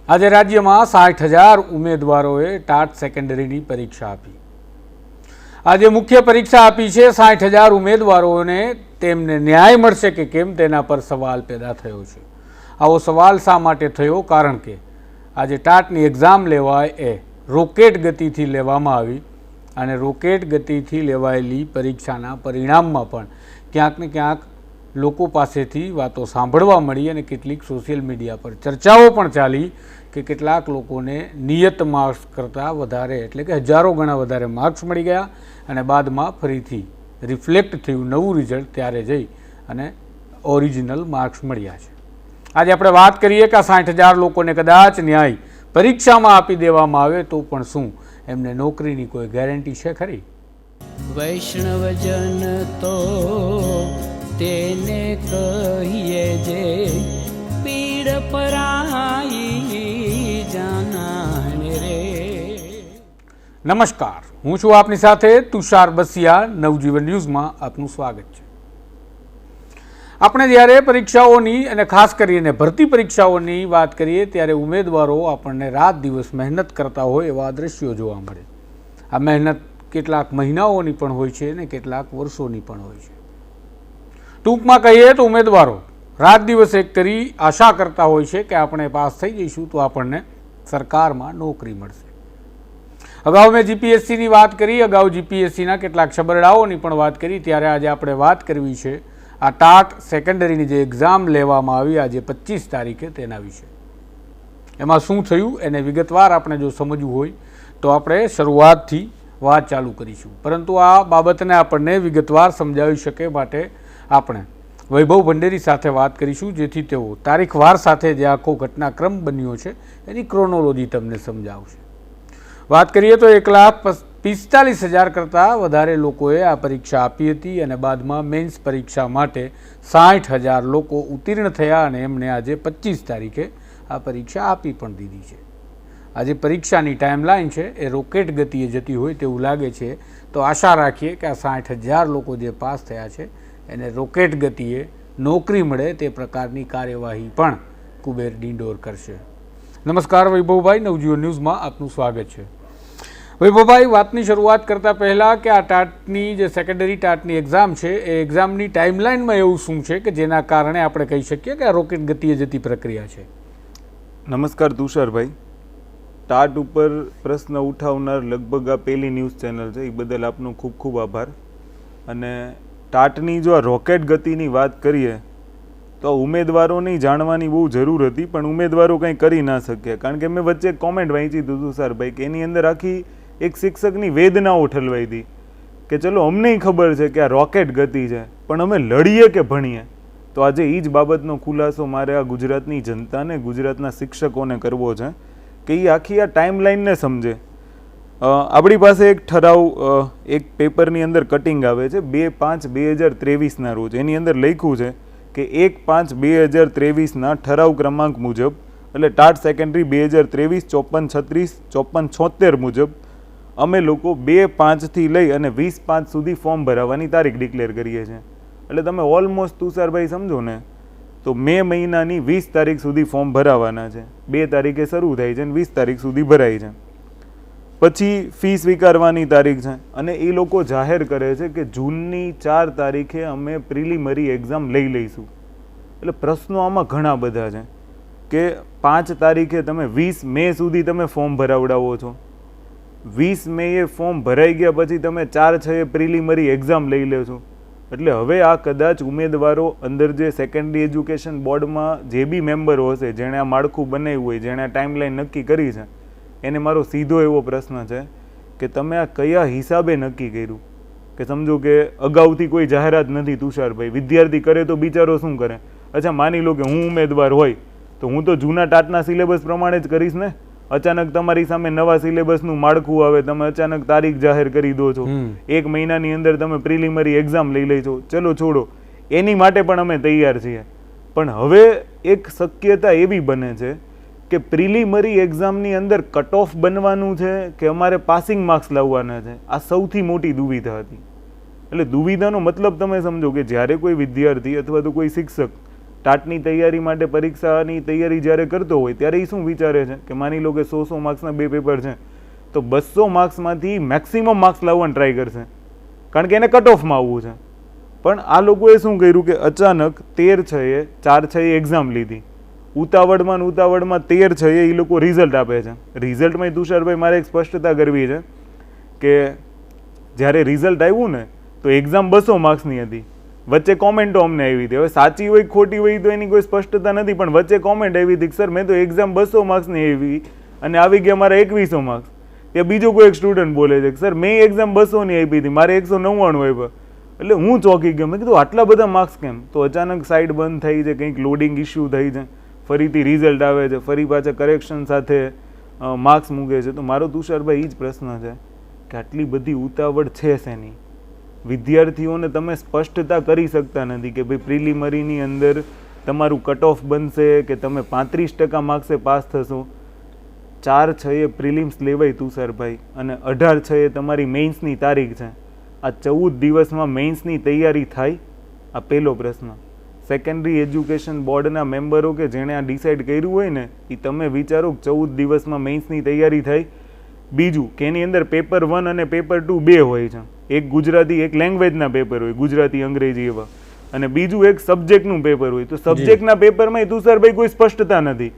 આજે રાજ્યમાં 60,000 ઉમેદવારોએ ટાટ સેકન્ડરીની પરીક્ષા આપી. આજે મુખ્ય પરીક્ષા આપી છે 60,000 ઉમેદવારોને. તેમને ન્યાય મળશે કે કેમ તેના પર સવાલ પેદા થયો છે. આવો સવાલ શા માટે થયો? કારણ કે આજે ટાટની એક્ઝામ લેવાય એ રોકેટ ગતિથી લેવામાં આવી અને રોકેટ ગતિથી લેવાયેલી પરીક્ષાના પરિણામમાં પણ ક્યાંક ને ક્યાંક લોકો પાસેથી વાતો સાંભળવા મળી અને કેટલીક સોશિયલ મીડિયા પર ચર્ચાઓ પણ ચાલી કે કેટલાક લોકોને નિયત માર્ક્સ કરતાં વધારે એટલે કે હજારો ગણા વધારે માર્ક્સ મળી ગયા અને બાદમાં ફરીથી રિફ્લેક્ટ થયું નવું રિઝલ્ટ, ત્યારે જઈ અને ઓરિજિનલ માર્ક્સ મળ્યા છે. આજે આપણે વાત કરીએ કે આ 60,000 લોકોને કદાચ ન્યાય પરીક્ષામાં આપી દેવામાં આવે તો પણ શું એમને નોકરીની કોઈ ગેરંટી છે ખરી? વૈષ્ણવજન તો તેને કહીએ જે પીડ પરાઈ જાનાને રે. નમસ્કાર, હું છું આપની સાથે તુષાર બસિયા. નવજીવન ન્યૂઝમાં આપનું સ્વાગત છે. આપણે જ્યારે પરીક્ષાઓની અને ખાસ કરીને ભરતી પરીક્ષાઓની વાત કરીએ ત્યારે ઉમેદવારો આપણને રાત દિવસ મહેનત કરતા હોય એવા દ્રશ્યો જોવા મળે. આ મહેનત કેટલાક મહિનાઓની પણ હોય છે અને કેટલાક વર્ષોની પણ હોય છે. ટૂંકમાં કહીએ તો ઉમેદવારો રાત દિવસ એક કરી આશા કરતા હોય છે કે આપણે પાસ થઈ જઈશું તો આપણને સરકારમાં નોકરી મળશે. અગાઉ મેં જીપીએસસીની વાત કરી, અગાઉ જીપીએસસીના કેટલાક છબરડાઓની પણ વાત કરી. ત્યારે આજે આપણે વાત કરવી છે આ ટાટ સેકન્ડરીની જે એક્ઝામ લેવામાં આવી આજે 25 તારીખે તેના વિશે. એમાં શું થયું એને વિગતવાર આપણે જો સમજવું હોય તો આપણે શરૂઆતથી વાત ચાલુ કરીશું. પરંતુ આ બાબતને આપણને વિગતવાર સમજાવી શકે માટે આપણે વૈભવ ભંડેરી સાથે વાત કરીશું, જેથી તેઓ તારીખવાર સાથે જે આખો ઘટનાક્રમ બન્યો છે એની ક્રોનોલોજી તમને સમજાવશે. વાત કરીએ તો 1,45,000 કરતાં વધારે લોકોએ આ પરીક્ષા આપી હતી અને બાદમાં મેન્સ પરીક્ષા માટે 60,000 લોકો ઉત્તીર્ણ થયા અને એમણે આજે 25 તારીખે આ પરીક્ષા આપી પણ દીધી છે. આજે પરીક્ષાની ટાઈમલાઈન છે એ રોકેટ ગતિએ જતી હોય તેવું લાગે છે. તો આશા રાખીએ કે આ 60,000 લોકો જે પાસ થયા છે એને રોકેટ ગતિએ નોકરી મળે તે પ્રકારની કાર્યવાહી પણ કુબેર ડિંડોર કરશે. નમસ્કાર વૈભવભાઈ, નવજીવન ન્યૂઝમાં આપનું સ્વાગત છે. વૈભવભાઈ, વાતની શરૂઆત કરતાં પહેલાં કે આ ટાટની જે સેકન્ડરી ટાટની એક્ઝામ છે એ એક્ઝામની ટાઈમલાઇનમાં એવું શું છે કે જેના કારણે આપણે કહી શકીએ કે આ રોકેટ ગતિએ જતી પ્રક્રિયા છે? નમસ્કાર તુષારભાઈ. ટાટ ઉપર પ્રશ્ન ઉઠાવનાર લગભગ આ પહેલી ન્યૂઝ ચેનલ છે, એ બદલ આપનો ખૂબ ખૂબ આભાર. અને ટાટની જો આ રોકેટ ગતિની વાત કરીએ તો ઉમેદવારોની જાણવાની બહુ જરૂર હતી, પણ ઉમેદવારો કંઈ કરી ના શક્યા. કારણ કે મેં વચ્ચે એક કોમેન્ટ વાંચી હતું તુષારભાઈ કે એની અંદર આખી એક શિક્ષકની વેદનાઓ ઠલવાઈ હતી કે ચલો અમને ખબર છે કે આ રોકેટ ગતિ છે, પણ અમે લડીએ કે ભણીએ. તો આજે એ જ બાબતનો ખુલાસો મારે આ ગુજરાતની જનતાને, ગુજરાતના શિક્ષકોને કરવો છે કે એ આખી આ ટાઈમલાઈનને સમજે. આપણી પાસે એક ઠરાવ એક પેપરની અંદર કટિંગ આવે છે 2/5/2023ના રોજ. એની અંદર લખ્યું છે કે 1/5/2023ના ઠરાવ ક્રમાંક મુજબ એટલે ટાટ સેકન્ડરી 2023 5436 5476 મુજબ અમે લોકો 2/5થી લઈ અને 20/5 સુધી ફોર્મ ભરાવાની તારીખ ડિક્લેર કરીએ છીએ. એટલે તમે ઓલમોસ્ટ તુષારભાઈ સમજો ને તો મે મહિનાની 20 તારીખ સુધી ફોર્મ ભરાવાના છે. 2 તારીખે શરૂ થાય છે અને 20 તારીખ સુધી ભરાય છે. પછી ફી સ્વીકારવાની તારીખ છે અને એ લોકો જાહેર કરે છે કે જૂનની 4 તારીખે અમે પ્રિલિમરી એક્ઝામ લઈ લઈશું. એટલે પ્રશ્નો આમાં ઘણા બધા છે કે 5 તારીખે તમે 20 મે સુધી તમે ફોર્મ ભરાવડાવો છો, 20 મેએ ફોર્મ ભરાઈ ગયા પછી તમે 4/6 પ્રિલિમરી એક્ઝામ લઈ લો છો. એટલે હવે આ કદાચ ઉમેદવારો અંદર જે સેકન્ડરી એજ્યુકેશન બોર્ડમાં જે બી મેમ્બરો હશે જેણે આ માળખું બનાવ્યું હોય, જેણે આ ટાઈમલાઈન નક્કી કરી છે, એને મારો સીધો એવો પ્રશ્ન છે કે તમે આ કયા હિસાબે નક્કી કર્યું? કે સમજો કે અગાઉથી કોઈ જાહેરાત નથી તુષારભાઈ, વિદ્યાર્થી કરે તો બિચારો શું કરે? અચ્છા માની લો કે હું ઉમેદવાર હોય તો હું તો જૂના ટાટના સિલેબસ પ્રમાણે જ કરીશ ને. અચાનક તમારી સામે નવા સિલેબસનું માળખું આવે, તમે અચાનક તારીખ જાહેર કરી દો છો, 1 મહિનાની અંદર તમે પ્રિલિમરી એક્ઝામ લઈ લેજો, ચલો છોડો, એની માટે પણ અમે તૈયાર છીએ. પણ હવે એક શક્યતા એવી બને છે કે પ્રિલિમરી એક્ઝામની અંદર કટ ઓફ બનવાનું છે કે અમારે પાસિંગ માર્ક્સ લાવવાના છે. આ સૌથી મોટી દુવિધા હતી. એટલે દુવિધાનો મતલબ તમે સમજો કે જ્યારે કોઈ વિદ્યાર્થી અથવા તો કોઈ શિક્ષક ટાટની તૈયારી માટે પરીક્ષાની તૈયારી જ્યારે કરતો હોય ત્યારે એ શું વિચારે છે કે માની લો કે 100 માર્ક્સના 2 પેપર છે તો 200 માર્ક્સમાંથી મેક્સિમમ માર્ક્સ લાવવાનો ટ્રાય કરશે, કારણ કે એને કટ ઓફમાં આવવું છે. પણ આ લોકોએ શું કર્યું કે અચાનક 13/6 4/6 એક્ઝામ લીધી, ઉતાવળમાં 13/6 એ લોકો રિઝલ્ટ આપે છે. રિઝલ્ટમાં તુષારભાઈ મારે એક સ્પષ્ટતા કરવી છે કે જ્યારે રિઝલ્ટ આવ્યું ને તો એક્ઝામ 200 માર્ક્સની હતી, વચ્ચે કોમેન્ટો અમને આવી હતી. હવે સાચી હોય ખોટી હોય તો એની કોઈ સ્પષ્ટતા નથી, પણ વચ્ચે કોમેન્ટ આવી હતી કે સર મેં તો એક્ઝામ 200 માર્ક્સની આવી અને આવી ગયા મારા 2100 માર્ક્સ. ત્યાં બીજો કોઈ એક સ્ટુડન્ટ બોલે છે કે સર મેં એક્ઝામ 200ની આપી હતી, મારે 199 આપ્યા. એટલે હું ચોંકી ગયો, મેં કીધું આટલા બધા માર્ક્સ કેમ? તો અચાનક સાઇટ બંધ થઈ છે, કંઈક લોડિંગ ઇસ્યુ થઈ છે, ફરીથી રિઝલ્ટ આવે છે, ફરી પાછા કરેક્શન સાથે માર્ક્સ મૂકે છે. તો મારો તુષારભાઈ એ જ પ્રશ્ન છે કે આટલી બધી ઉતાવળ છે શેની? વિદ્યાર્થીઓને તમે સ્પષ્ટતા કરી શકતા નથી કે ભાઈ પ્રિલિમરીની અંદર તમારું કટ ઓફ બનશે કે તમે 35% માર્ક્સે પાસ થશો. 4/6 પ્રિલિમ્સ લેવાય તુષારભાઈ અને 18/6 તમારી મેઇન્સની તારીખ છે. આ 14 દિવસમાં મેઇન્સની તૈયારી થાય? આ પહેલો પ્રશ્ન. સેકન્ડરી એજ્યુકેશન બોર્ડના મેમ્બરો કે જેણે આ ડિસાઇડ કર્યું હોય ને એ તમે વિચારો 14 દિવસમાં મેઇન્સની તૈયારી થાય. બીજું કે એની અંદર પેપર 1 અને પેપર 2 બે હોય છે, એક ગુજરાતી એક લેંગ્વેજના પેપર હોય, ગુજરાતી અંગ્રેજી એવા, અને બીજું એક સબ્જેક્ટનું પેપર હોય. તો સબ્જેક્ટના પેપરમાં તુષારભાઈ કોઈ સ્પષ્ટતા નથી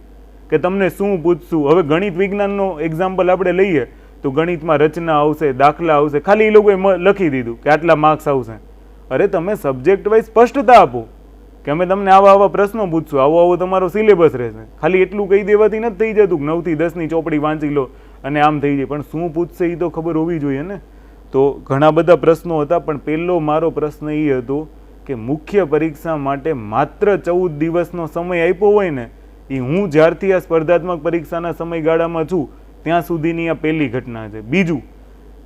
કે તમને શું પૂછશું. હવે ગણિત વિજ્ઞાનનો એક્ઝામ્પલ આપણે લઈએ તો ગણિતમાં રચના આવશે, દાખલા આવશે, ખાલી એ લોકોએ લખી દીધું કે આટલા માર્ક્સ આવશે. અરે તમે સબ્જેક્ટ વાઇઝ સ્પષ્ટતા આપો કે અમે તમને આવા આવા પ્રશ્નો પૂછશું, આવો આવો તમારો સિલેબસ રહેશે. ખાલી એટલું કહી દેવાથી નથી થઈ જતું કે 9 થી 10ની ચોપડી વાંચી લો અને આમ થઈ જાય, પણ શું પૂછશે એ તો ખબર હોવી જોઈએ ને. તો ઘણા બધા પ્રશ્નો હતા, પણ પહેલો મારો પ્રશ્ન એ હતો કે મુખ્ય પરીક્ષા માટે માત્ર 14 દિવસનો સમય આપ્યો હોય ને, એ હું જ્યારથી આ સ્પર્ધાત્મક પરીક્ષાના સમયગાળામાં છું ત્યાં સુધીની આ પહેલી ઘટના છે. બીજું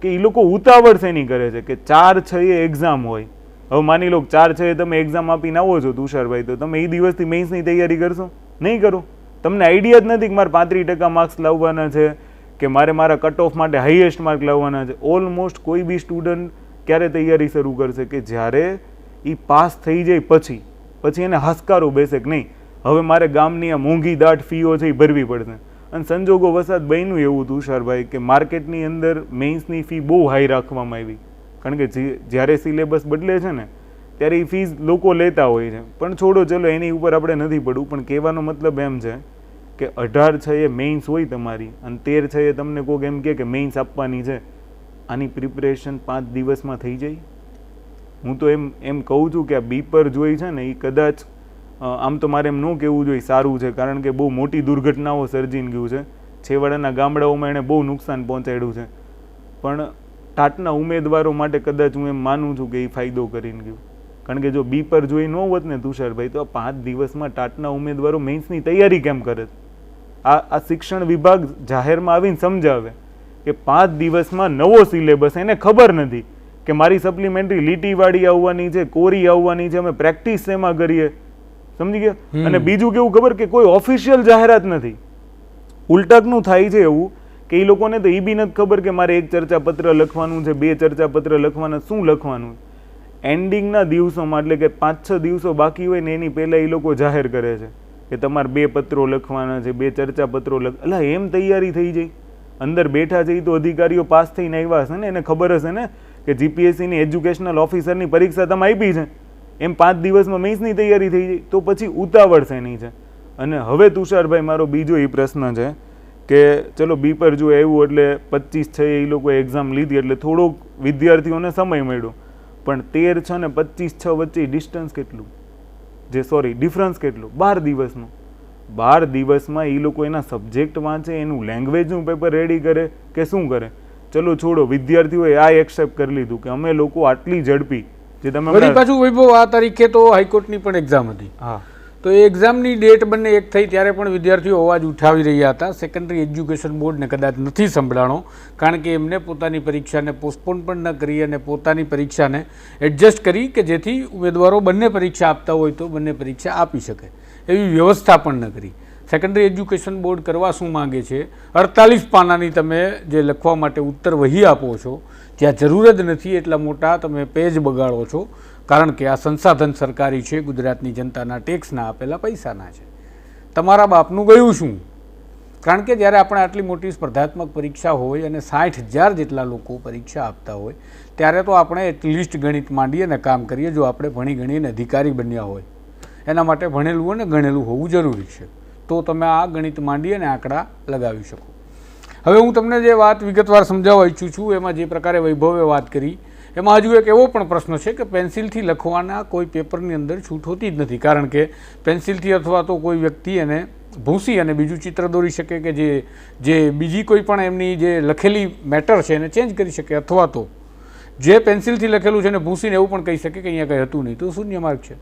કે એ લોકો ઉતાવળ શેની કરે છે કે 4/6 એક્ઝામ હોય. હવે માની લો 4/6 તમે એક્ઝામ આપીને આવો છો તુષારભાઈ, તો તમે એ દિવસથી મેઇન્સની તૈયારી કરશો? નહીં કરો. તમને આઈડિયા જ નથી કે મારે 35% માર્ક્સ લાવવાના છે કે મારે મારા કટ ઓફ માટે હાઈએસ્ટ માર્ક લાવવાના છે. ઓલમોસ્ટ કોઈ બી સ્ટુડન્ટ ક્યારે તૈયારી શરૂ કરશે કે જ્યારે એ પાસ થઈ જાય પછી એને હસકારો બેસે કે નહીં હવે મારે ગામની આ મોંઘી દાટ ફીઓ છે એ ભરવી પડશે. અને સંજોગો વસાત બન્યું એવું તુષારભાઈ કે માર્કેટની અંદર મેઇન્સની ફી બહુ હાઈ રાખવામાં આવી, કારણ કે જ્યારે સિલેબસ બદલે છે ને ત્યારે એ ફીસ લોકો લેતા હોય છે. પણ છોડો, ચલો એની ઉપર આપણે નથી પડવું, પણ કહેવાનો મતલબ એમ છે કે 18/6 મેઇન્સ હોય તમારી અને 13/6 તમને કોઈક એમ કે મેઇન્સ આપવાની છે, આની પ્રિપરેશન 5 દિવસમાં થઈ જાય? હું તો એમ કહું છું કે આ બીપર જોઈ છે ને એ કદાચ આમ તો મારે એમ ન કહેવું જોઈએ સારું છે, કારણ કે બહુ મોટી દુર્ઘટનાઓ સર્જીને ગયું છે, છેવાડાના ગામડાઓમાં એણે બહુ નુકસાન પહોંચાડ્યું છે. પણ ટાટના ઉમેદવારો માટે કદાચ હું એમ માનું છું કે એ ફાયદો કરીને ગયું, કારણ કે જો બીપર જોઈ ન હોત ને તુષારભાઈ તો આ 5 દિવસમાં ટાટના ઉમેદવારો મેઇન્સની તૈયારી કેમ કરે? આ શિક્ષણ વિભાગ જાહેરમાં આવીને સમજાવે કે 5 દિવસમાં નવો સિલેબસ, એને ખબર નથી કે મારી સપ્લિમેન્ટરી લીટીવાળી આવવાની છે, કોરી આવવાની છે, અમે પ્રેક્ટિસ શેમાં કરીએ, સમજી ગયા? અને બીજું કેવું ખબર કે કોઈ ઓફિશિયલ જાહેરાત નથી. ઉલટાકનું થાય છે એવું કે એ લોકોને તો એ બી નથી ખબર કે મારે 1 ચર્ચાપત્ર લખવાનું છે, 2 ચર્ચાપત્ર લખવાના, શું લખવાનું. એન્ડિંગના દિવસોમાં એટલે કે 5-6 દિવસો બાકી હોય ને એની પહેલાં એ લોકો જાહેર કરે છે કે તમારે 2 પત્રો લખવાના છે, 2 ચર્ચાપત્રો એટલે એમ તૈયારી થઈ જાય. અંદર બેઠા છે એ તો અધિકારીઓ પાસ થઈને આવ્યા હશે ને, એને ખબર હશે ને કે જીપીએસસીની એજ્યુકેશનલ ઓફિસરની પરીક્ષા તમે આપી છે, એમ 5 દિવસમાં મેઇન્સની તૈયારી થઈ જાય, તો પછી ઉતાવળ શેની છે? અને હવે તુષારભાઈ મારો બીજો એ પ્રશ્ન છે કે ચલો બીપર જો આવ્યું એટલે 25/6 એ લોકોએ એક્ઝામ લીધી એટલે થોડોક વિદ્યાર્થીઓને સમય મળ્યો, પણ 13/6 ને 25/6 વચ્ચે ડિસ્ટન્સ કેટલું ડિફરન્સ કેટલું? 12 દિવસનું. 12 દિવસમાં એ લોકો એના સબ્જેક્ટ વાંચે, એનું લેંગ્વેજનું પેપર રેડી કરે કે શું કરે? ચલો છોડો, વિદ્યાર્થીઓએ આ એક્સેપ્ટ કરી લીધું કે અમે લોકો આટલી ઝડપી જે તમે પાછું વૈભવ આ તારીખે તો હાઈકોર્ટની પણ એક્ઝામ હતી. હા, તો એ એક્ઝામની ડેટ બંને એક થઈ ત્યારે પણ વિદ્યાર્થીઓ અવાજ ઉઠાવી રહ્યા હતા. સેકન્ડરી એજ્યુકેશન બોર્ડને કદાચ નથી સંભળાણો, કારણ કે એમને પોતાની પરીક્ષાને પોસ્ટપોન પણ ન કરી અને પોતાની પરીક્ષાને એડજસ્ટ કરી કે જેથી ઉમેદવારો બંને પરીક્ષા આપતા હોય તો બંને પરીક્ષા આપી શકે એવી વ્યવસ્થા પણ ન કરી. સેકન્ડરી એજ્યુકેશન બોર્ડ કરવા શું માગે છે? 48 પાનાની તમે જે લખવા માટે ઉત્તર વહી આપો છો ત્યાં જરૂર જ નથી એટલા મોટા તમે પેજ બગાડો છો કારણ કે આ સંસાધન સરકારી છે, ગુજરાતની જનતાના ટેક્સના આપેલા પૈસાના છે. તમારા બાપનું ગયું શું? કારણ કે જ્યારે આપણે આટલી મોટી સ્પર્ધાત્મક પરીક્ષા હોય અને 60,000 જેટલા લોકો પરીક્ષા આપતા હોય ત્યારે તો આપણે એટલીસ્ટ ગણિત માંડીએ અને કામ કરીએ. જો આપણે ભણી ગણીને અધિકારી બન્યા હોય, એના માટે ભણેલું અને ગણેલું હોવું જરૂરી છે, તો તમે આ ગણિત માંડી અને આંકડા લગાવી શકો. હવે હું તમને જે વાત વિગતવાર સમજાવવા ઈચ્છું છું, એમાં જે પ્રકારે વૈભવે વાત કરી એમાં હજુ એક એવો પણ પ્રશ્ન છે કે પેન્સિલથી લખવાના કોઈ પેપરની અંદર છૂટ હોતી જ નથી. કારણ કે પેન્સિલથી અથવા તો કોઈ વ્યક્તિ એને ભૂંસી અને બીજું ચિત્ર દોરી શકે કે જે બીજી કોઈ પણ એમની જે લખેલી મેટર છે એને ચેન્જ કરી શકે, અથવા તો જે પેન્સિલથી લખેલું છે એને ભૂંસીને એવું પણ કહી શકે કે અહીંયા કંઈ હતું નહીં, તો શૂન્ય માર્ક છે.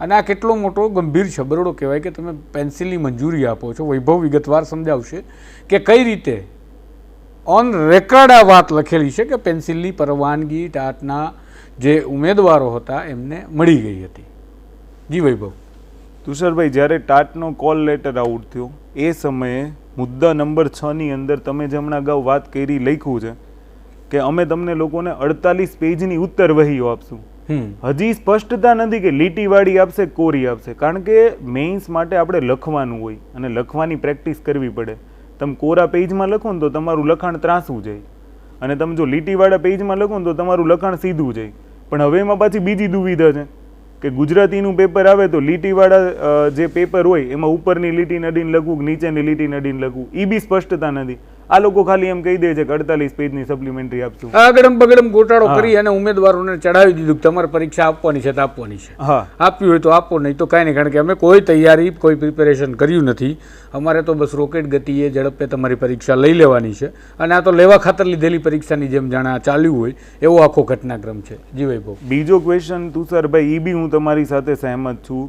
અને આ કેટલો મોટો ગંભીર છબરડો કહેવાય કે તમે પેન્સિલની મંજૂરી આપો છો. વૈભવ વિગતવાર સમજાવશે કે કઈ રીતે ઓન રેકોર્ડ આ વાત લખેલી છે કે પેન્સિલની પરવાનગી ટાટના જે ઉમેદવારો હતા એમને મળી ગઈ હતી. જી વૈભવ. તુષારભાઈ, જ્યારે ટાટનો કોલ લેટર આઉટ થયો એ સમયે મુદ્દા નંબર 6ની અંદર તમે જે હમણાં અગાઉ વાત કરી લખ્યું છે કે અમે તમને લોકોને 48 પેજની ઉત્તર વહીઓ આપશું. હજી સ્પષ્ટતા નથી કે લીટીવાળી આપશે કોરી આપશે, કારણ કે મેઇન્સ માટે આપણે લખવાનું હોય અને લખવાની પ્રેક્ટિસ કરવી પડે. તમે કોરા પેજમાં લખો ને તો તમારું લખાણ ત્રાસું જાય, અને તમે જો લીટીવાળા પેજમાં લખો ને તો તમારું લખાણ સીધું જાય. પણ હવે એમાં પાછી બીજી દુવિધા છે કે ગુજરાતીનું પેપર આવે તો લીટીવાળા જે પેપર હોય એમાં ઉપરની લીટી નડીને લખવું કે નીચેની લીટી નડીને લખવું, એ બી સ્પષ્ટતા નથી. આ લોકો ખાલી એમ કહી દે છે કે 48 પેજની સપ્લિમેન્ટરી આપશું. આગળમ બગડમ ગોટાળો કરી અને ઉમેદવારોને ચડાવી દીધું કે તમારે પરીક્ષા આપવાની છે તો આપવાની છે. હા, આપ્યું હોય તો આપો, નહીં તો કાંઈ નહીં. કારણ કે અમે કોઈ તૈયારી કોઈ પ્રિપેરેશન કર્યું નથી. અમારે તો બસ રોકેટ ગતિએ ઝડપે તમારી પરીક્ષા લઈ લેવાની છે, અને આ તો લેવા ખાતર લીધેલી પરીક્ષાની જેમ જાણે આ ચાલ્યું હોય એવો આખો ઘટનાક્રમ છે. જી વૈભવ. બીજો ક્વેશ્ચન તુષારભાઈ, એ બી હું તમારી સાથે સહેમત છું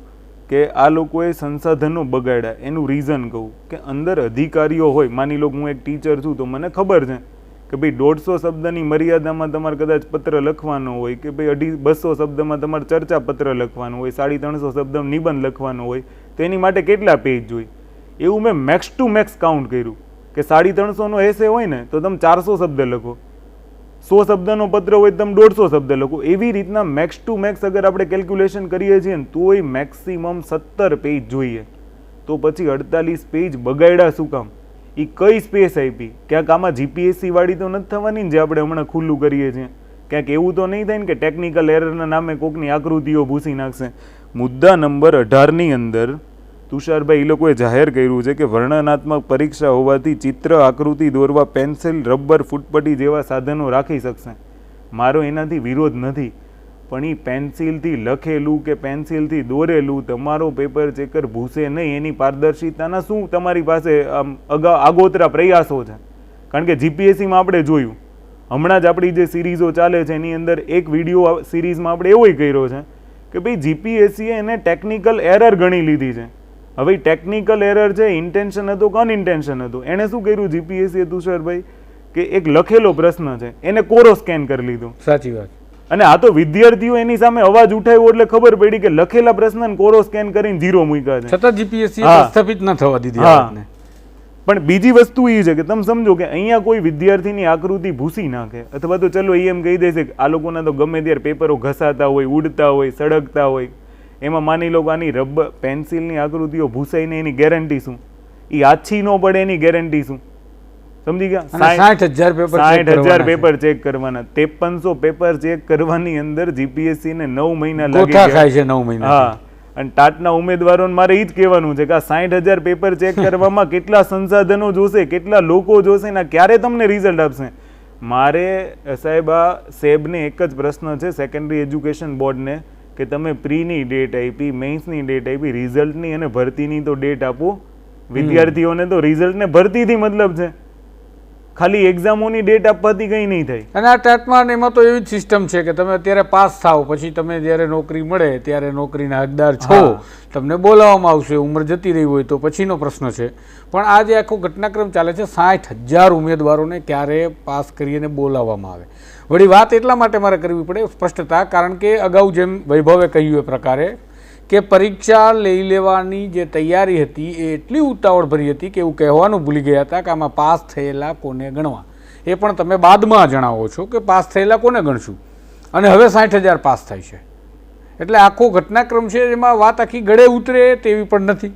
કે આ લોકોએ સંસાધનો બગાડ્યા. એનું રીઝન કહું કે અંદર અધિકારીઓ હોય, માની લો હું એક ટીચર છું તો મને ખબર છે કે ભાઈ 150 શબ્દની મર્યાદામાં તમારે કદાચ પત્ર લખવાનો હોય, કે ભાઈ 200 શબ્દમાં તમારે ચર્ચા પત્ર લખવાનું હોય, 350 શબ્દ નિબંધ લખવાનો હોય, તો એની માટે કેટલા પેજ જોઈએ? એવું મેં મેક્સ ટુ મેક્સ કાઉન્ટ કર્યું કે 350નો એસે હોય ને તો તમે 400 શબ્દ લખો, 100 શબ્દનો પત્ર હોય તમે 150 શબ્દ લખો. એવી રીતના મેક્સ ટુ મેક્સ અગર આપણે કેલ્ક્યુલેશન કરીએ છીએ ને તોય મેક્સિમમ 17 પેજ જોઈએ. તો પછી 48 પેજ બગાડ્યા શું કામ? એ કઈ સ્પેસ આપી? ક્યાંક આમાં જીપીએસસી વાળી તો નથી થવાની ને જે આપણે હમણાં ખુલ્લું કરીએ છીએ? ક્યાંક એવું તો નહીં થાય ને કે ટેકનિકલ એરરના નામે કોકની આકૃતિઓ ભૂસી નાખશે? મુદ્દા નંબર 18ની અંદર તુષારભાઈ, એ લોકોએ જાહેર કર્યું છે કે વર્ણનાત્મક પરીક્ષા હોવાથી ચિત્ર આકૃતિ દોરવા પેન્સિલ, રબર, ફૂટપટ્ટી જેવા સાધનો રાખી શકશે. મારો એનાથી વિરોધ નથી, પણ એ પેન્સિલથી લખેલું કે પેન્સિલથી દોરેલું તમારો પેપર ચેકર ભૂસે નહીં. એની પારદર્શિતાના શું તમારી પાસે આગોતરા પ્રયાસો છે? કારણ કે જીપીએસસીમાં આપણે જોયું, હમણાં જ આપણી જે સિરીઝો ચાલે છે એની અંદર એક વિડીયો સિરીઝમાં આપણે એવો કર્યો છે કે ભાઈ જીપીએસસીએ એને ટેકનિકલ એરર ગણી લીધી છે. હવે ટેકનિકલ એરર છે, ઇન્ટેન્શન હતો કે અનઇન્ટેન્શન હતો? એણે શું કર્યું જીપીએસસીએ તુષારભાઈ કે એક લખેલો પ્રશ્ન છે એને કોરો સ્કેન કરી લીધો. સાચી વાત. અને આ તો વિદ્યાર્થીઓ એની સામે અવાજ ઉઠાવ્યો એટલે ખબર પડી કે લખેલા પ્રશ્નને કોરો સ્કેન કરીને 0 મૂક્યા છે, છતાં જીપીએસસી સ્થાપિત ન થવા દીધી. હા, પણ બીજી વસ્તુ એ છે કે તમે સમજો કે અહીંયા કોઈ વિદ્યાર્થીની આકૃતિ ભૂસી નાખે, અથવા તો ચલો એમ કહી દેશે કે આ લોકોના તો ગમે ત્યારે પેપરો ઘસાતા હોય, ઉડતા હોય, સળગતા હોય, એમાં માની લો કે આની રબર પેન્સિલની આકૃતિઓ ભૂસાઈને એની ગેરંટી શું? એ આછી ન પડે એની ગેરંટી શું? સમજી ગયા? 60,000 પેપર ચેક કરવાના, 5300 પેપર ચેક કરવાની અંદર જીપીએસસી ને 9 મહિના લાગી ગયા છે. 9 મહિના. હા, અને ટાટના ઉમેદવારોને મારે એ જ કહેવાનું છે કે આ 60,000 પેપર ચેક કરવામાં કેટલા સંસાધનો જોશે, કેટલા લોકો જોશે ને ક્યારે તમને રિઝલ્ટ આપશે? મારે સાહેબ આ સેબને એક જ પ્રશ્ન છે સેકન્ડરી એજ્યુકેશન બોર્ડને કે તમે પ્રીની ડેટ આપી, મેઇન્સની ડેટ આપી, રિઝલ્ટની અને ભરતીની તો ડેટ આપો. વિદ્યાર્થીઓને તો રિઝલ્ટ ને ભરતીથી મતલબ છે, ખાલી એક્ઝામોની ડેટ આપવાથી કંઈ નહીં થાય. અને આ ટાટમાં એમાં તો એવી જ સિસ્ટમ છે કે તમે અત્યારે પાસ થાવ, પછી તમે જ્યારે નોકરી મળે ત્યારે નોકરીના હકદાર છો, તમને બોલાવવામાં આવશે. ઉંમર જતી રહી હોય તો પછીનો પ્રશ્ન છે. પણ આ જે આખો ઘટનાક્રમ ચાલે છે, 60,000 ઉમેદવારોને ક્યારે પાસ કરીને બોલાવવામાં આવે. વળી વાત એટલા માટે મારે કરવી પડે સ્પષ્ટતા, કારણ કે અગાઉ જેમ વૈભવે કહ્યું એ પ્રકારે કે પરીક્ષા લઈ લેવાની જે તૈયારી હતી એ એટલી ઉતાવળભરી હતી કે એવું કહેવાનું ભૂલી ગયા હતા કે આમાં પાસ થયેલા કોને ગણવા. એ પણ તમે બાદમાં જણાવો છો કે પાસ થયેલા કોને ગણશું, અને હવે 60,000 પાસ થાય છે. એટલે આખો ઘટનાક્રમ છે એમાં વાત આખી ગળે ઉતરે તેવી પણ નથી,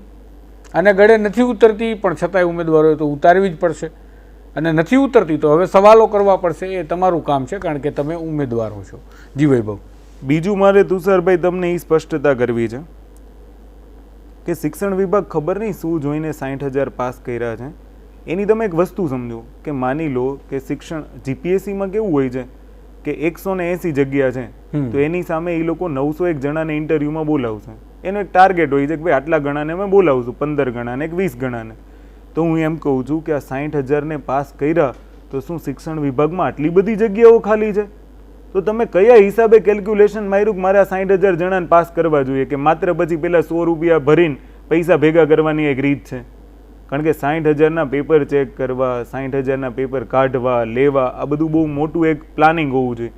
અને ગળે નથી ઉતરતી પણ છતાંય ઉમેદવારોએ તો ઉતારવી જ પડશે, અને નથી ઉતરતી તો હવે સવાલો કરવા પડશે. એ તમારું કામ છે કારણ કે તમે ઉમેદવારો છો. જી વૈભવ. બીજું મારે તુષારભાઈ તમને એ સ્પષ્ટતા કરવી છે કે શિક્ષણ વિભાગ ખબર નહીં શું જોઈને 60,000 પાસ કર્યા છે. એની તમે એક વસ્તુ સમજો કે માની લો કે શિક્ષણ જીપીએસસીમાં કેવું હોય છે કે 180 જગ્યા છે તો એની સામે એ લોકો 901 જણાને ઇન્ટરવ્યુમાં બોલાવશે. એનો એક ટાર્ગેટ હોય છે કે ભાઈ આટલા ગણાને અમે બોલાવશું, 15 ગણાને, 20 ગણાને. તો હું એમ કહું છું કે આ 60,000ને પાસ કર્યા તો શું શિક્ષણ વિભાગમાં આટલી બધી જગ્યાઓ ખાલી છે? તો તમે કયા હિસાબે કેલ્ક્યુલેશન માર્યું કે મારે આ 60,000 જણાને પાસ કરવા જોઈએ, કે માત્ર પછી પેલા 100 રૂપિયા ભરીને પૈસા ભેગા કરવાની એક રીત છે? કારણ કે 60,000ના પેપર ચેક કરવા, 60,000ના પેપર કાઢવા, લેવા, આ બધું બહુ મોટું એક પ્લાનિંગ હોવું જોઈએ.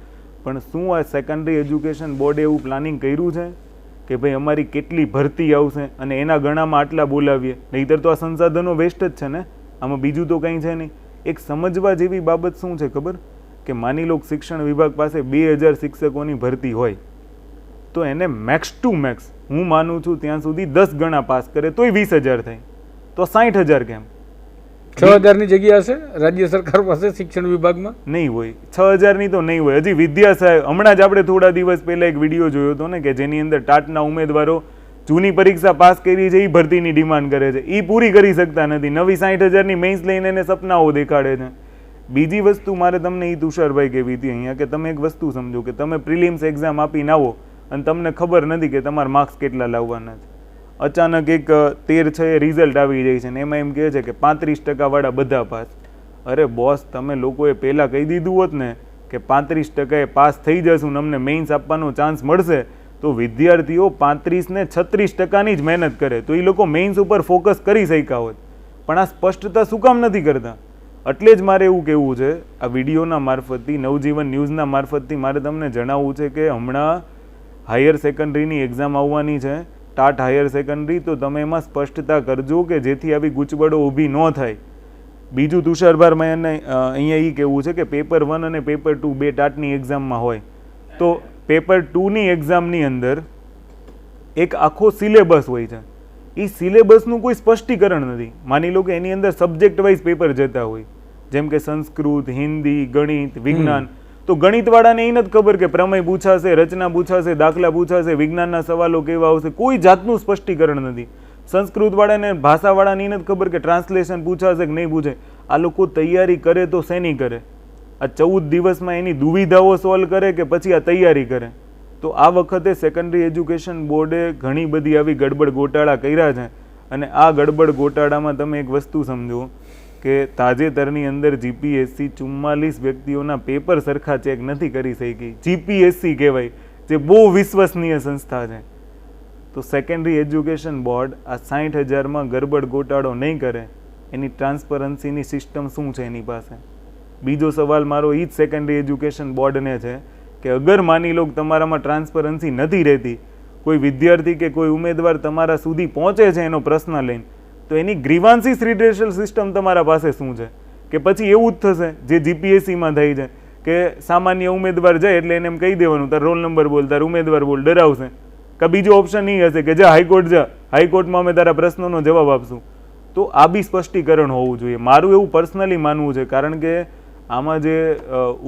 પણ શું આ સેકન્ડરી એજ્યુકેશન બોર્ડે એવું પ્લાનિંગ કર્યું છે કે ભાઈ અમારી કેટલી ભરતી આવશે અને એના ગણામાં આટલા બોલાવીએ? નહીંતર તો આ સંસાધનો વેસ્ટ જ છે ને, આમાં બીજું તો કંઈ છે નહીં. એક સમજવા જેવી બાબત શું છે ખબર? કે માની લો શિક્ષણ વિભાગ પાસે 2,000 શિક્ષકોની ભરતી હોય તો એને મેક્સ ટુ મેક્સ હું માનું છું ત્યાં સુધી 10 ગણા પાસ કરે તોય 20,000 થાય. તો 60,000 કેમ? 6,000ની જગ્યા હશે રાજ્ય સરકાર પાસે શિક્ષણ વિભાગમાં? નહીં હોય. 6,000ની તો નહીં હોય. હજી વિદ્યા સાહેબ, હમણાં જ આપણે થોડા દિવસ પહેલા એક વિડીયો જોયો હતો ને કે જેની અંદર ટાટના ઉમેદવારો જૂની પરીક્ષા પાસ કરી છે એ ભરતીની ડિમાન્ડ કરે છે, એ પૂરી કરી શકતા નથી, નવી 60,000ની મેન્સ લઈને એને સપનાઓ દેખાડે છે. બીજી વસ્તુ મારે તમને એ તુષારભાઈ કહેવી હતી અહીંયા કે તમે એક વસ્તુ સમજો કે તમે પ્રિલિમ્સ એક્ઝામ આપીને આવો અને તમને ખબર નથી કે તમારા માર્ક્સ કેટલા લાવવાના છે. અચાનક એક 13/6 રિઝલ્ટ આવી જાય છે ને એમાં એમ કહે છે કે 35% વાળા બધા પાસ. અરે બોસ, તમે લોકોએ પહેલાં કહી દીધું હોત ને કે 35% પાસ થઈ જશું ને અમને મેઇન્સ આપવાનો ચાન્સ મળશે તો વિદ્યાર્થીઓ 35 ને 36%ની જ મહેનત કરે તો એ લોકો મેઇન્સ ઉપર ફોકસ કરી શક્યા હોત. પણ આ સ્પષ્ટતા શું કામ નથી કરતા? એટલે જ મારે એવું કહેવું છે, આ વિડીયોના મારફતથી, નવજીવન ન્યૂઝના મારફતથી મારે તમને જણાવવું છે કે હમણાં હાયર સેકન્ડરીની એક્ઝામ આવવાની છે, ટાટ હાયર સેકન્ડરી, તો તમે એમાં સ્પષ્ટતા કરજો કે જેથી આવી ગૂંચવડો ઊભી ન થાય. બીજું તુષારભાઈ મને અહીંયા એ કહેવું છે કે પેપર 1 અને પેપર 2 બે ટાટની એક્ઝામમાં હોય તો પેપર 2ની એક્ઝામની અંદર એક આખો સિલેબસ હોય છે. એ સિલેબસનું કોઈ સ્પષ્ટીકરણ નથી. માની લો કે એની અંદર સબ્જેક્ટ વાઇઝ પેપર જતા હોય, જેમ કે સંસ્કૃત, હિન્દી, ગણિત, વિજ્ઞાન. તો ગણિતવાળાને એ નથી ખબર કે પ્રમેય પૂછાશે, રચના પૂછાશે, દાખલા પૂછાશે, વિજ્ઞાનના સવાલો કેવા આવશે, કોઈ જાતનું સ્પષ્ટીકરણ નથી. સંસ્કૃતવાળાને, ભાષાવાળાને એ નથી ખબર કે ટ્રાન્સલેશન પૂછાશે કે નહીં પૂછે. આ લોકો તૈયારી કરે તો શેની કરે? આ 14 દિવસમાં એની દુવિધાઓ સોલ્વ કરે કે પછી આ તૈયારી કરે? તો આ વખતે સેકન્ડરી એજ્યુકેશન બોર્ડે ઘણી બધી આવી ગડબડ ગોટાળા કર્યા છે. અને આ ગડબડ ગોટાળામાં તમે એક વસ્તુ સમજો કે તાજેતરની અંદર જીપીએસસી 44 વ્યક્તિઓના પેપર સરખા ચેક નથી કરી શકી. જીપીએસસી કહેવાય, જે બહુ વિશ્વસનીય સંસ્થા છે. તો સેકન્ડરી એજ્યુકેશન બોર્ડ આ 60,000માં ગડબડ ગોટાળો નહીં કરે, એની ટ્રાન્સપરન્સીની સિસ્ટમ શું છે એની પાસે? બીજો સવાલ મારો એ જ સેકન્ડરી એજ્યુકેશન બોર્ડને છે કે અગર માની લો તમારામાં ટ્રાન્સપરન્સી નથી રહેતી, કોઈ વિદ્યાર્થી કે કોઈ ઉમેદવાર તમારા સુધી પહોંચે છે એનો પ્રશ્ન લઈને, તો એની ગ્રીવાન્સીસ રિડ્રેશલ સિસ્ટમ તમારા પાસે શું છે? કે પછી એવું જ થશે જે જીપીએસસીમાં થાય છે કે સામાન્ય ઉમેદવાર જાય એટલે એને એમ કહી દેવાનું તાર રોલ નંબર બોલ, તાર ઉમેદવાર બોલ, ડરાવશે. કે બીજો ઓપ્શન એ હશે કે જા હાઈકોર્ટ જા, હાઈકોર્ટમાં અમે તારા પ્રશ્નોનો જવાબ આપશું. તો આ બી સ્પષ્ટીકરણ હોવું જોઈએ. મારું એવું પર્સનલી માનવું છે, કારણ કે આમાં જે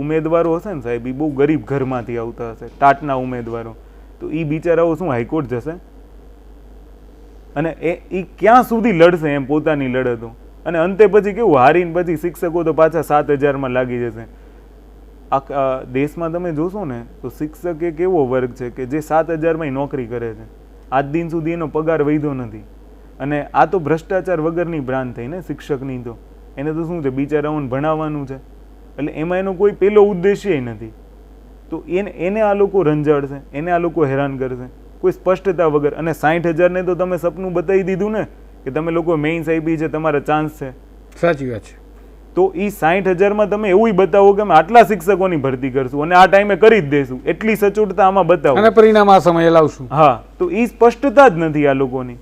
ઉમેદવારો હશે ને સાહેબ, એ બહુ ગરીબ ઘરમાંથી આવતા હશે, ટાટના ઉમેદવારો. તો એ બિચારાઓ શું હાઈકોર્ટ જશે? અને એ ક્યાં સુધી લડશે એમ પોતાની લડતો? અને અંતે પછી કેવું, હારીને પછી શિક્ષકો તો પાછા 7,000માં લાગી જશે. આ દેશમાં તમે જોશો ને તો શિક્ષક એક એવો વર્ગ છે કે જે 7,000માં નોકરી કરે છે, આજ દિન સુધી એનો પગાર વધ્યો નથી. અને આ તો ભ્રષ્ટાચાર વગરની બ્રાન્ડ થઈ ને શિક્ષકની. તો એને તો શું છે, બિચારાઓને ભણાવવાનું છે, એટલે એમાં એનો કોઈ પેલો ઉદ્દેશ્ય નથી. તો એને આ લોકો રંજાડશે, એને આ લોકો હેરાન કરશે કોઈ સ્પષ્ટતા વગર. અને 60,000ને તો તમે સપનું બતાવી દીધું ને કે તમે લોકો મેઇન્સ આપી છે, તમારા ચાન્સ છે. સાચી વાત છે. તો એ 60,000માં તમે એવું બતાવો કે અમે આટલા શિક્ષકોની ભરતી કરશું અને આ ટાઈમે કરી જ દેશું, એટલી સચોટતા આમાં બતાવો અને પરિણામ આ સમયે લાવશું. હા, તો એ સ્પષ્ટતા જ નથી આ લોકોની.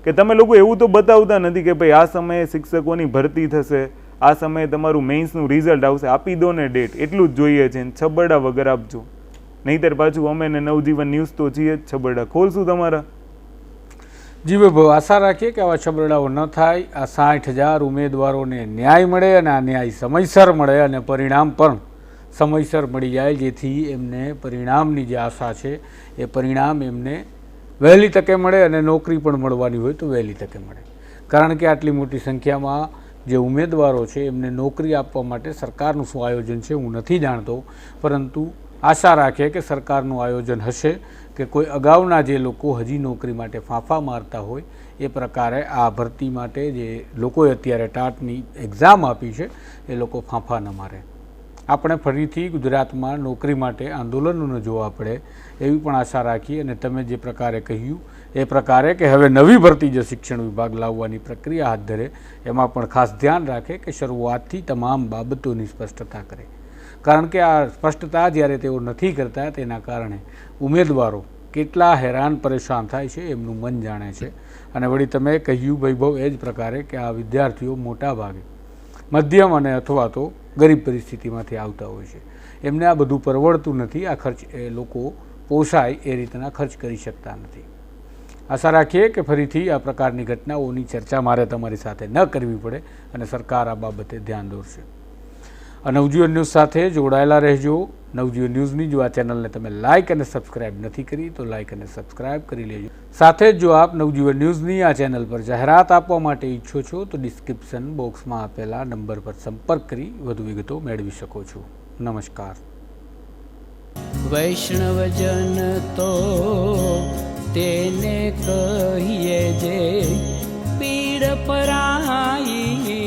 કે તમે લોકો એવું તો બતાવતા નથી કે ભાઈ આ સમયે શિક્ષકોની ભરતી થશે, આ સમયે તમારું મેઇન્સનું રિઝલ્ટ આવશે, આપી દો ને ડેટ, એટલું જ જોઈએ છે. છબરડા વગર આપજો, નહીંતર પાછું અમે ને નવજીવન ન્યૂઝ તો છીએ જ છબરડા ખોલશું તમારા. જી વૈભવ, આશા રાખીએ કે આવા છબરડાઓ ન થાય, આ 60,000 ઉમેદવારોને ન્યાય મળે અને આ ન્યાય સમયસર મળે અને પરિણામ પણ સમયસર મળી જાય, જેથી એમને પરિણામની જે આશા છે એ પરિણામ એમને વહેલી તકે મળે અને નોકરી પણ મળવાની હોય તો વહેલી તકે મળે. કારણ કે આટલી મોટી સંખ્યામાં જે ઉમેદવારો છે એમને નોકરી આપવા માટે સરકારનું શું આયોજન છે હું નથી જાણતો, પરંતુ આશા રાખીએ કે સરકારનું આયોજન હશે કે કોઈ અગાઉના જે લોકો હજી નોકરી માટે ફાંફા મારતા હોય એ પ્રકારે આ ભરતી માટે જે લોકોએ અત્યારે ટાટની એક્ઝામ આપી છે એ લોકો ફાંફા ન મારે. આપણે ફરીથી ગુજરાતમાં નોકરી માટે આંદોલનો ન જોવા પડે એવી પણ આશા રાખીએ. અને તમે જે પ્રકારે કહ્યું એ પ્રકારે કે હવે નવી ભરતી જે શિક્ષણ વિભાગ લાવવાની પ્રક્રિયા હાથ ધરે એમાં પણ ખાસ ધ્યાન રાખે કે શરૂઆતથી તમામ બાબતોની સ્પષ્ટતા કરે. કારણ કે આ સ્પષ્ટતા જ્યારે તેઓ નથી કરતા તેના કારણે ઉમેદવારો કેટલા હેરાન પરેશાન થાય છે એમનું મન જાણે છે. અને વળી તમે કહ્યું વૈભવ એ જ પ્રકારે કે આ વિદ્યાર્થીઓ મોટા ભાગે મધ્યમ અને અથવા તો ગરીબ પરિસ્થિતિમાંથી આવતા હોય છે, એમને આ બધું પરવડતું નથી, આ ખર્ચ એ લોકો પોસાય એ રીતના ખર્ચ કરી શકતા નથી. આશા રાખીએ કે ફરીથી આ પ્રકારની ઘટનાઓની ચર્ચા મારે તમારી સાથે ન કરવી પડે અને સરકાર આ બાબતે ધ્યાન દોરશે. નવજીવન ન્યૂઝ સાથે જોડાયેલા રહેજો. નવજીવન ન્યૂઝની જો આ ચેનલને તમે લાઇક અને સબસ્ક્રાઇબ નથી કરી તો લાઇક અને સબસ્ક્રાઇબ કરી લેજો. સાથે જ જો આપ નવજીવન ન્યૂઝની આ ચેનલ પર જાહેરાત આપવા માટે ઈચ્છો છો તો ડિસ્ક્રિપ્શન બોક્સમાં આપેલા નંબર પર સંપર્ક કરી વધુ વિગતો મેળવી શકો છો. નમસ્કાર. વૈષ્ણવજન તો તેને કહીએ જે પીડ પરાઈ.